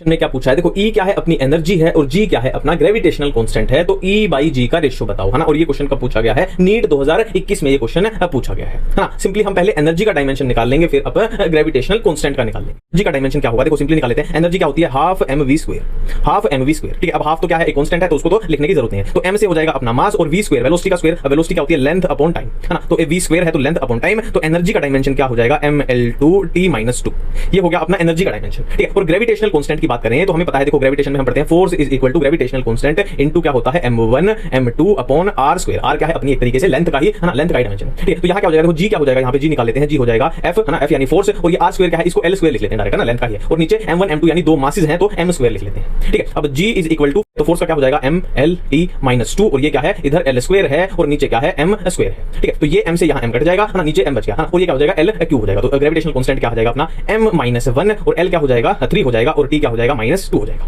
ने क्या पूछा है, देखो E क्या है, अपनी एनर्जी है, और G क्या है, अपना ग्रेविटेशनल कांस्टेंट है। तो E बाई G का रेशियो बताओ, है ना। और ये क्वेश्चन कब पूछा गया है, नीट 2021 में ये क्वेश्चन पूछा गया है ना। सिंपली हम पहले एनर्जी का डायमेंशन निकाल लेंगे, फिर अब ग्रेविटेशनल कांस्टेंट का निकाल लेंगे। जी का डायमेंशन क्या होगा, देखो सिंपली निकाल लेते हैं। एनर्जी क्या होती है, half mv square, half mv square, ठीक है। अब हाफ तो क्या है, एक कांस्टेंट है, तो उसको तो लिखने की जरूरत नहीं है। तो m से हो जाएगा अपना मास, और v स्क्वायर वेलोसिटी का स्क्वायर, वेलोसिटी क्या होती है, लेंथ अपॉन टाइम, है ना। तो v स्क्वायर है तो लेंथ अपॉन टाइम, तो एनर्जी का डायमेंशन क्या हो जाएगा, ml2t-2। ये हो गया अपना एनर्जी का डायमेंशन, ठीक है। और ग्रेविटेशनल कांस्टेंट की बात करें तो हमें पता है, देखो ग्रेविटेशन में हम पढ़ते हैं force is equal to gravitational constant into क्या होता है, m1 m2 upon r square. r क्या है, अपनी एक तरीके से लेंथ का ही, है ना, लेंथ का ही डायमेंशन, ठीक है। तो यहां क्या हो जाएगा, देखो g क्या हो जाएगा, यहां पे g निकाल लेते हैं, g हो जाएगा f, है ना, f यानी फोर्स, और ये r स्क्वायर क्या है, इसको l स्क्वायर लिख लेते हैं डायरेक्ट, है ना, लेंथ का ही है। और नीचे m1 m2 यानी दो मासेस हैं, तो m स्क्वायर लिख लेते हैं, ठीक है। अब g इज इक्वल टू, तो फोर्स का क्या हो जाएगा, mlt-2, और ये क्या है, इधर l स्क्वायर है और नीचे क्या है, m स्क्वायर है, ठीक है। तो ये m से यहां m कट जाएगा, है ना, नीचे m बच गया, है ना, और ये क्या हो जाएगा, l क्यूब हो जाएगा। तो ग्रेविटेशनल कांस्टेंट क्या हो जाएगा अपना m-1, और l क्या हो जाएगा, 3 हो जाएगा, और t क्या हो जाएगा, -2 हो जाएगा,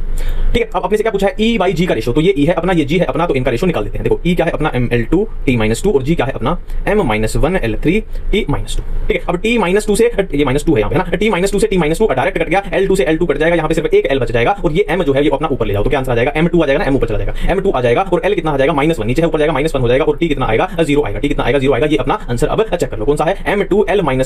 ठीक है। अब अपने से क्या पूछा है, E बाई G का रेशियो, तो ये E है अपना, ये G है अपना, तो इनका रेशियो निकाल देते हैं। देखो E क्या है अपना, ml2t-2, और G क्या है अपना, m-1l3t-2, ठीक है। अब t-2 से, ये -2 है यहाँ पे, ना, t-2 से t-2 डायरेक्ट कट गया, l2 से l2 कट जाएगा, यहाँ पे सिर्फ एक l बच जाएगा, और ये m जो है ये अपना ऊपर ले जाओ, तो क्या आंसर आ जाएगा, m2 आ जाएगा ना, m ऊपर चला जाएगा, m2 आ जाएगा, और l कितना आ जाएगा, -1, नीचे है ऊपर जाएगा, -1 हो जाएगा, और t कितना आएगा, 0 आएगा, t कितना आएगा, 0 आएगा। ये अपना आंसर अब चेक कर लो कौन सा है, m2l-1,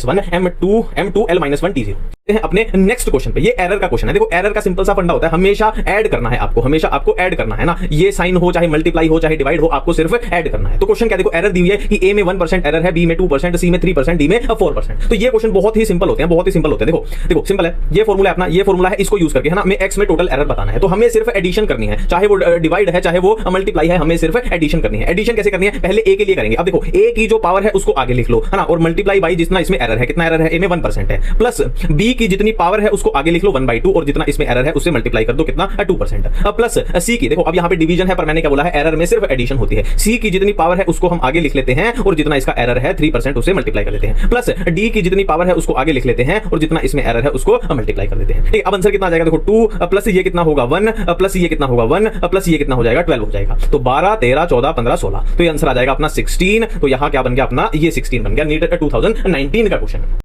m2l-1 t0। अपने नेक्स्ट क्वेश्चन पे, ये एरर का क्वेश्चन है। देखो एरर का सिंपल सा फंडा होता है, हमेशा ऐड करना है आपको, हमेशा आपको ऐड करना है ना, ये साइन हो चाहे मल्टीप्लाई हो चाहे डिवाइड हो, आपको सिर्फ ऐड करना है। तो क्वेश्चन क्या, देखो एरर दी हुई है कि a में 1% एरर है, b में 2%, c में 3%, d में 4%। तो ये क्वेश्चन बहुत ही सिंपल होते हैं, बहुत ही सिंपल होते हैं। देखो सिंपल है, ये फॉर्मूला है अपना, ये फॉर्मूला है, इसको यूज करके, है ना, हमें x में टोटल एरर बताना है। तो हमें सिर्फ एडिशन करनी है, चाहे वो डिवाइड है चाहे वो मल्टीप्लाई है, हमें सिर्फ एडिशन करनी है। एडिशन कैसे करनी है, पहले a के लिए करेंगे। अब देखो a की जो पावर है उसको आगे लिख लो, है ना, और मल्टीप्लाई बाई जितना इसमें एरर है, कितना एरर है, a में 1% है, प्लस b की जितनी पावर है उसको आगे लिख लो 1/2, और जितना इसमें एरर है उससे मल्टीप्लाई कर दो, कितना 2%, प्लस c की, देखो अब यहाँ पे डिवीजन है पर मैंने क्या बोला है, एरर में सिर्फ एडिशन होती है। c की जितनी पावर है उसको हम आगे लिख लेते हैं, और जितना इसका एरर है 3% उसे मल्टीप्लाई कर लेते हैं, प्लस d की जितनी पावर है उसको आगे लिख लेते हैं, और जितना इसमें एरर है उसको मल्टीप्लाई कर देते हैं, ठीक। अब आंसर कितना आ जाएगा, देखो 2 प्लस ये कितना होगा 1, प्लस ये कितना होगा 1, प्लस ये कितना हो जाएगा 12 हो जाएगा। तो 12 13 14 15 16, तो ये आंसर आ जाएगा अपना 16। तो यहाँ क्या बन गया अपना, ये 16 बन गया, नीट 2019 का क्वेश्चन।